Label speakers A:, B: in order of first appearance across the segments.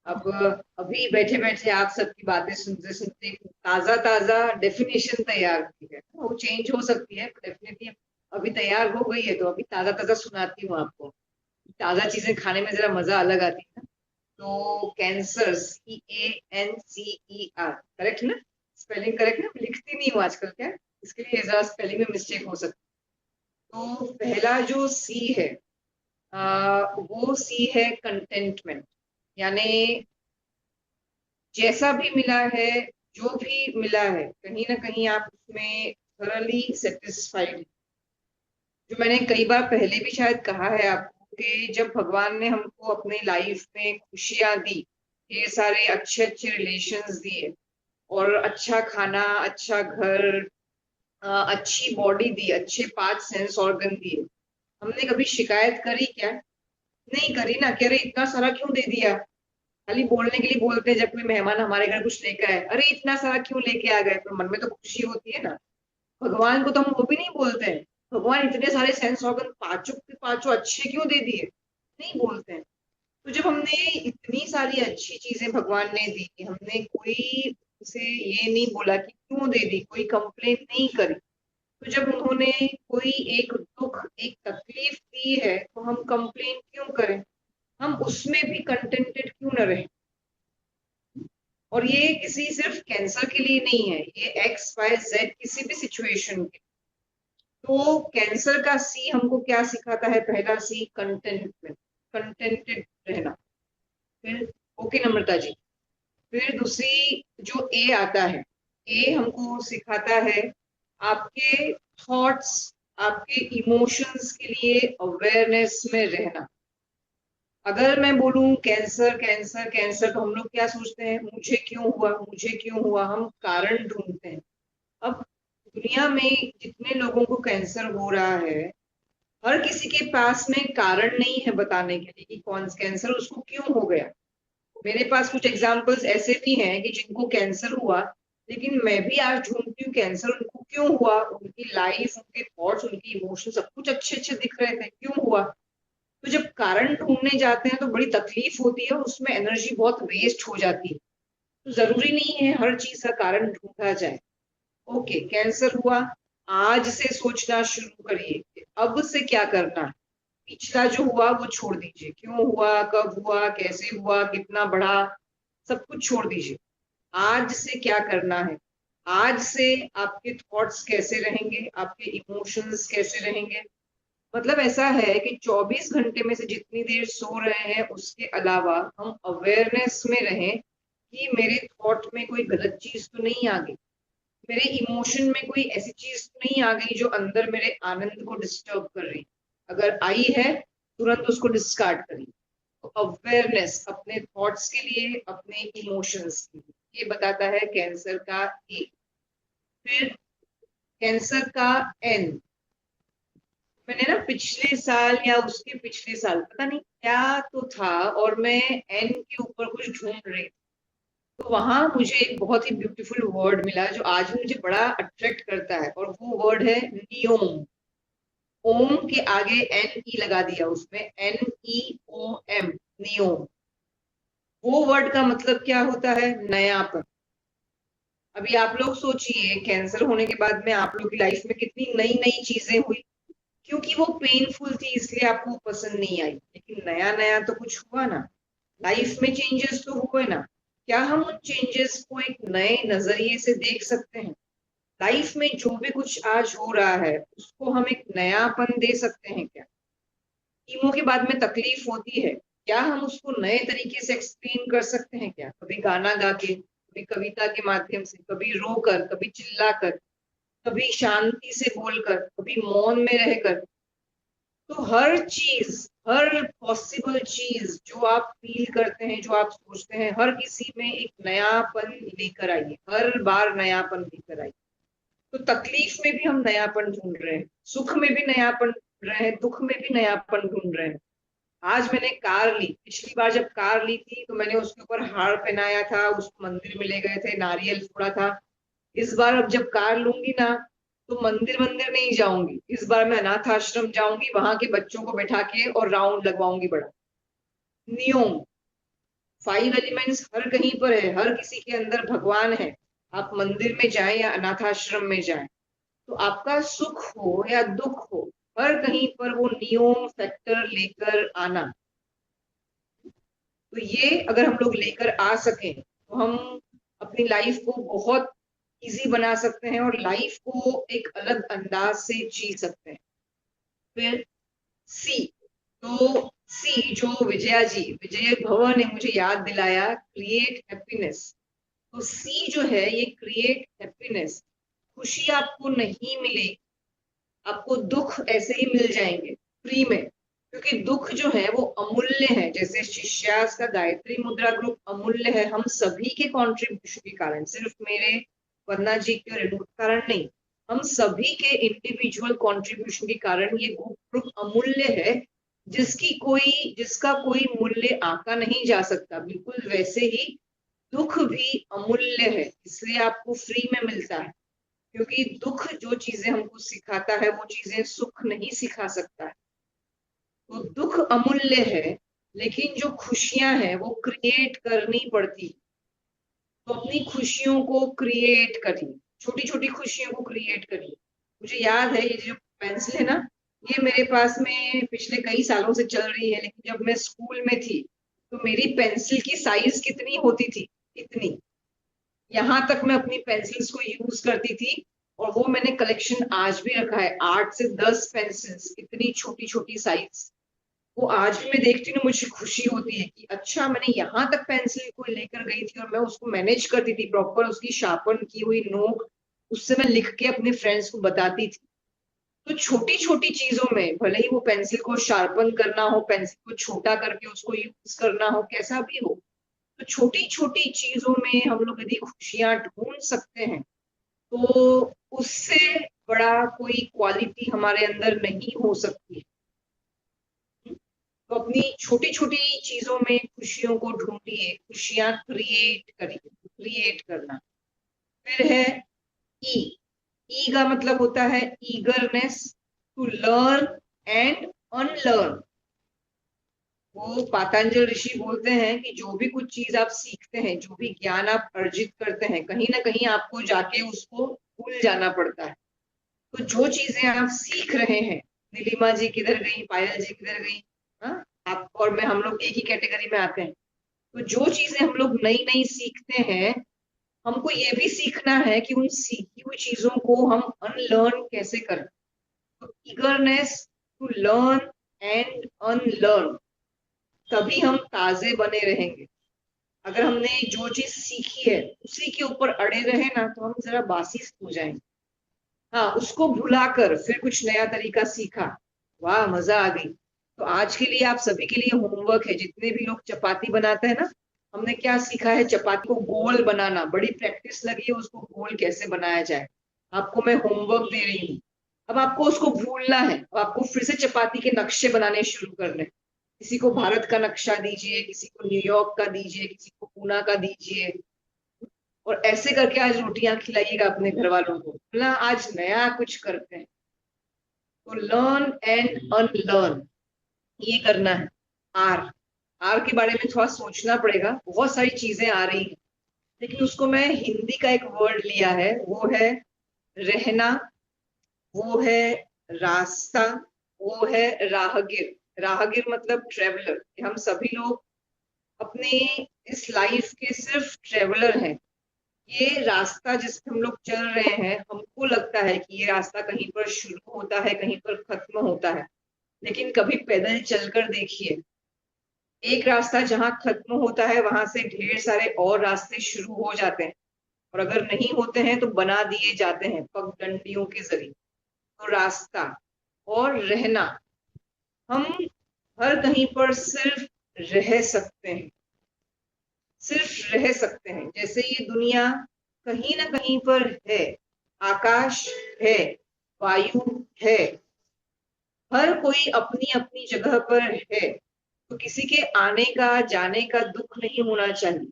A: अब अभी बैठे बैठे आप सबकी बातें सुनते सुनते ताजा ताजा डेफिनेशन तैयार हुई है, वो चेंज हो सकती है डेफिनेटली। अभी तैयार हो गई है तो अभी ताजा ताजा सुनाती हूँ आपको। ताजा चीजें खाने में जरा मजा अलग आती है ना। तो कैंसर, CANCER, करेक्ट ना? स्पेलिंग करेक्ट ना? लिखती नहीं हूँ आजकल, क्या इसके लिए जरा स्पेलिंग में मिस्टेक हो सकती है। तो पहला जो सी है, वो सी है कंटेंटमेंट। यानी जैसा भी मिला है, जो भी मिला है, कहीं ना कहीं आप उसमें थोरली सेटिस्फाइड। जो मैंने कई बार पहले भी शायद कहा है आपको कि जब भगवान ने हमको अपनी लाइफ में खुशियां दी, ये सारे अच्छे अच्छे रिलेशंस दिए, और अच्छा खाना, अच्छा घर, अच्छी बॉडी दी, अच्छे 5 सेंस ऑर्गन दिए, हमने कभी शिकायत करी क्या? नहीं करी ना। कह रहे इतना सारा क्यों दे दिया। खाली बोलने के लिए बोलते हैं जब कोई मेहमान हमारे घर कुछ लेकर आए, अरे इतना सारा क्यों लेके आ गए, तो मन में तो खुशी होती है ना। भगवान को तो हम वो भी नहीं बोलते हैं, भगवान इतने सारे सेंस ऑर्गन पांचों के पांचों अच्छे क्यों दे दिए, नहीं बोलते हैं। तो जब हमने इतनी सारी अच्छी चीजें भगवान ने दी, हमने कोई उसे ये नहीं बोला कि क्यों दे दी, कोई कंप्लेन नहीं करी। तो जब उन्होंने कोई एक दुख, एक तकलीफ दी है, तो हम कंप्लेन क्यों करें? हम उसमें भी कंटेंटेड क्यों न रहें? और ये किसी सिर्फ कैंसर के लिए नहीं है, ये XYZ किसी भी सिचुएशन के। तो कैंसर का सी हमको क्या सिखाता है? पहला सी कंटेंटमेंट, कंटेंटेड रहना। फिर ओके नम्रता जी। फिर दूसरी जो ए आता है, ए हमको सिखाता है आपके थॉट्स, आपके इमोशंस के लिए अवेयरनेस में रहना। अगर मैं बोलूं कैंसर कैंसर कैंसर, तो हम लोग क्या सोचते हैं? मुझे क्यों हुआ, मुझे क्यों हुआ, हम कारण ढूंढते हैं। अब दुनिया में जितने लोगों को कैंसर हो रहा है, हर किसी के पास में कारण नहीं है बताने के लिए कि कौन कैंसर उसको क्यों हो गया। मेरे पास कुछ एग्जाम्पल्स ऐसे भी हैं कि जिनको कैंसर हुआ, लेकिन मैं भी आज ढूंढती हूँ कैंसर उनको क्यों हुआ। उनकी लाइफ, उनके थॉट्स, उनकी इमोशन सब कुछ अच्छे अच्छे दिख रहे थे, क्यों हुआ? तो जब कारण ढूंढने जाते हैं तो बड़ी तकलीफ होती है, उसमें एनर्जी बहुत वेस्ट हो जाती है। तो जरूरी नहीं है हर चीज का कारण ढूंढा जाए। ओके, कैंसर हुआ, आज से सोचना शुरू करिए कि अब से क्या करना है। पिछला जो हुआ वो छोड़ दीजिए, क्यों हुआ, कब हुआ, कैसे हुआ, कितना बढ़ा, सब कुछ छोड़ दीजिए। आज से क्या करना है? आज से आपके थॉट्स कैसे रहेंगे, आपके इमोशंस कैसे रहेंगे। मतलब ऐसा है कि 24 घंटे में से जितनी देर सो रहे हैं उसके अलावा हम अवेयरनेस में रहें कि मेरे थॉट में कोई गलत चीज तो नहीं आ गई, मेरे इमोशन में कोई ऐसी चीज तो नहीं आ गई जो अंदर मेरे आनंद को डिस्टर्ब कर रही। अगर आई है, तुरंत उसको डिस्कार्ड करिए। तो अवेयरनेस अपने थॉट्स के लिए, अपने इमोशंस के लिए, ये बताता है कैंसर का ए। फिर कैंसर का एन। मैंने ना पिछले साल या उसके पिछले साल पता नहीं क्या तो था, और मैं एन के ऊपर कुछ ढूंढ रही थी। तो वहां मुझे एक बहुत ही ब्यूटीफुल वर्ड मिला जो आज भी मुझे बड़ा अट्रैक्ट करता है, और वो वर्ड है नियोम। ओम के आगे NE लगा दिया, उसमें NEOM, नियोम। वो वर्ड का मतलब क्या होता है? नयापन। अभी आप लोग सोचिए, कैंसर होने के बाद में आप लोग की लाइफ में कितनी नई नई चीजें हुई, क्योंकि वो पेनफुल थी इसलिए आपको पसंद नहीं आई, लेकिन नया नया तो कुछ हुआ ना। लाइफ में चेंजेस तो हुए ना। क्या हम उन चेंजेस को एक नए नजरिए से देख सकते हैं? लाइफ में जो भी कुछ आज हो रहा है उसको हम एक नयापन दे सकते हैं क्या? कीमो के बाद में तकलीफ होती है, क्या हम उसको नए तरीके से एक्सप्लेन कर सकते हैं क्या? कभी गाना गा के, कभी कविता के माध्यम से, कभी रोकर, कभी चिल्लाकर, कभी शांति से बोलकर, कभी मौन में रहकर। तो हर चीज, हर पॉसिबल चीज जो आप फील करते हैं, जो आप सोचते हैं, हर किसी में एक नयापन लेकर आइए, हर बार नयापन लेकर आइए। तो तकलीफ में भी हम नयापन ढूंढ रहे हैं, सुख में भी नयापन ढूंढ रहे हैं, दुख में भी नयापन ढूंढ रहे हैं। आज मैंने कार ली, पिछली बार जब कार ली थी तो मैंने उसके ऊपर हार पहनाया था, उसको मंदिर में ले गए थे, नारियल फोड़ा था। इस बार अब जब कार लूंगी ना, तो मंदिर मंदिर नहीं जाऊंगी, इस बार मैं अनाथ आश्रम जाऊंगी, वहां के बच्चों को बैठा के और राउंड लगवाऊंगी बड़ा। नियम। 5 एलिमेंट्स हर कहीं पर है, हर किसी के अंदर भगवान है। आप मंदिर में जाएं या अनाथ आश्रम में जाएं, तो आपका सुख हो या दुख हो, हर कहीं पर वो नियम फैक्टर लेकर आना। तो ये अगर हम लोग लेकर आ सकें तो हम अपनी लाइफ को बहुत इजी बना सकते हैं और लाइफ को एक अलग अंदाज से जी सकते हैं। फिर सी, तो सी जो विजय भवन ने मुझे याद दिलाया, क्रिएट हैप्पीनेस। तो सी जो है ये क्रिएट हैप्पीनेस। खुशी आपको नहीं मिलेगी, आपको दुख ऐसे ही मिल जाएंगे फ्री में, क्योंकि दुख जो है वो अमूल्य है। जैसे शिष्यास का गायत्री मुद्रा ग्रुप अमूल्य है, हम सभी के कंट्रीब्यूशन के कारण, सिर्फ मेरे वंदना जी के रेणु के कारण नहीं, हम सभी के इंडिविजुअल कंट्रीब्यूशन के कारण ये ग्रुप अमूल्य है, जिसका कोई मूल्य आंका नहीं जा सकता। बिल्कुल वैसे ही दुख भी अमूल्य है, इसलिए आपको फ्री में मिलता है, क्योंकि दुख जो चीजें हमको सिखाता है वो चीजें सुख नहीं सिखा सकता है। तो दुख अमूल्य है, लेकिन जो खुशियां हैं वो क्रिएट करनी पड़ती। तो अपनी खुशियों को क्रिएट करिए, छोटी छोटी खुशियों को क्रिएट करिए। मुझे याद है ये जो पेंसिल है ना, ये मेरे पास में पिछले कई सालों से चल रही है, लेकिन जब मैं स्कूल में थी तो मेरी पेंसिल की साइज कितनी होती थी, इतनी। यहाँ तक मैं अपनी पेंसिल्स को यूज करती थी, और वो मैंने कलेक्शन आज भी रखा है, 8 से 10 पेंसिल्स, इतनी छोटी छोटी साइज। वो आज भी मैं देखती हूँ, मुझे खुशी होती है कि अच्छा मैंने यहाँ तक पेंसिल को लेकर गई थी और मैं उसको मैनेज करती थी प्रॉपर, उसकी शार्पन की हुई नोक, उससे मैं लिख के अपने फ्रेंड्स को बताती थी। तो छोटी छोटी चीजों में, भले ही वो पेंसिल को शार्पन करना हो, पेंसिल को छोटा करके उसको यूज करना हो, कैसा भी हो, तो छोटी छोटी चीजों में हम लोग यदि खुशियां ढूंढ सकते हैं, तो उससे बड़ा कोई क्वालिटी हमारे अंदर नहीं हो सकती। तो अपनी छोटी छोटी चीजों में खुशियों को ढूंढिए, खुशियां क्रिएट करिए, क्रिएट करना। फिर है ई। ई का मतलब होता है eagerness to learn and unlearn. वो पातंजल ऋषि बोलते हैं कि जो भी कुछ चीज आप सीखते हैं, जो भी ज्ञान आप अर्जित करते हैं, कहीं ना कहीं आपको जाके उसको भूल जाना पड़ता है। तो जो चीजें आप सीख रहे हैं, नीलिमा जी किधर गई, पायल जी किधर गई, हाँ, आप और मैं, हम लोग एक ही कैटेगरी में आते हैं। तो जो चीजें हम लोग नई नई सीखते हैं, हमको ये भी सीखना है कि उन सीखी हुई चीजों को हम अनलर्न कैसे करें। तो eagerness to learn and unlearn, तभी हम ताजे बने रहेंगे। अगर हमने जो चीज सीखी है उसी के ऊपर अड़े रहे ना, तो हम जरा बासी हो जाएंगे। हाँ, उसको भुलाकर फिर कुछ नया तरीका सीखा, वाह मजा आ गई। तो आज के लिए आप सभी के लिए होमवर्क है, जितने भी लोग चपाती बनाते हैं ना, हमने क्या सीखा है, चपाती को गोल बनाना, बड़ी प्रैक्टिस लगी है उसको गोल कैसे बनाया जाए। आपको मैं होमवर्क दे रही हूँ, अब आपको उसको भूलना है, अब आपको फिर से चपाती के नक्शे बनाने शुरू करने। किसी को भारत का नक्शा दीजिए, किसी को न्यूयॉर्क का दीजिए, किसी को पूना का दीजिए, और ऐसे करके आज रोटियां खिलाइएगा अपने घर वालों को, बोला आज नया कुछ करते हैं। तो लर्न एंड अनलर्न, ये करना है। आर, आर के बारे में थोड़ा सोचना पड़ेगा, बहुत सारी चीजें आ रही हैं, लेकिन उसको मैं हिंदी का एक वर्ड लिया है, वो है रहना, वो है रास्ता, वो है राहगीर। राहगीर मतलब ट्रेवलर। हम सभी लोग अपने इस लाइफ के सिर्फ ट्रेवलर हैं। ये रास्ता जिस पे हम लोग चल रहे हैं, हमको लगता है कि ये रास्ता कहीं पर शुरू होता है, कहीं पर खत्म होता है, लेकिन कभी पैदल चलकर देखिए, एक रास्ता जहां खत्म होता है वहां से ढेर सारे और रास्ते शुरू हो जाते हैं, और अगर नहीं होते हैं तो बना दिए जाते हैं पगडंडियों के जरिए। तो रास्ता और रहना, हम हर कहीं पर सिर्फ रह सकते हैं, सिर्फ रह सकते हैं। जैसे ये दुनिया कहीं ना कहीं पर है, आकाश है, वायु है, हर कोई अपनी अपनी जगह पर है। तो किसी के आने का जाने का दुख नहीं होना चाहिए।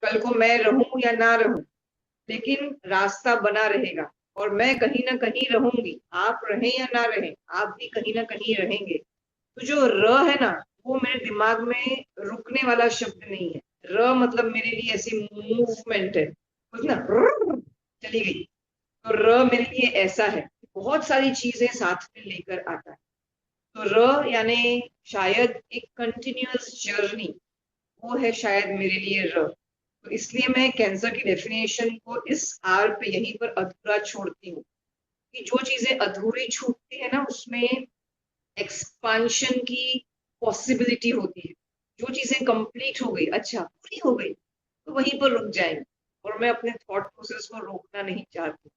A: कल को मैं रहूं या ना रहूं, लेकिन रास्ता बना रहेगा, और मैं कहीं ना कहीं रहूंगी, आप रहें या ना रहें, आप भी कहीं ना कहीं रहेंगे। तो जो र है ना, वो मेरे दिमाग में रुकने वाला शब्द नहीं है, र मतलब मेरे लिए ऐसी मूवमेंट है, कुछ ना चली गई। तो र मेरे लिए ऐसा है, बहुत सारी चीजें साथ में लेकर आता है। तो र यानी शायद एक कंटिन्यूअस जर्नी, वो है शायद मेरे लिए र। तो इसलिए मैं कैंसर की डेफिनेशन को इस आर पे यहीं पर अधूरा छोड़ती हूँ, कि जो चीजें अधूरी छूटती है ना, उसमें एक्सपांशन की पॉसिबिलिटी होती है। जो चीजें कंप्लीट हो गई, अच्छा पूरी हो गई, तो वहीं पर रुक जाएंगे। और मैं अपने थॉट प्रोसेस को रोकना नहीं चाहती।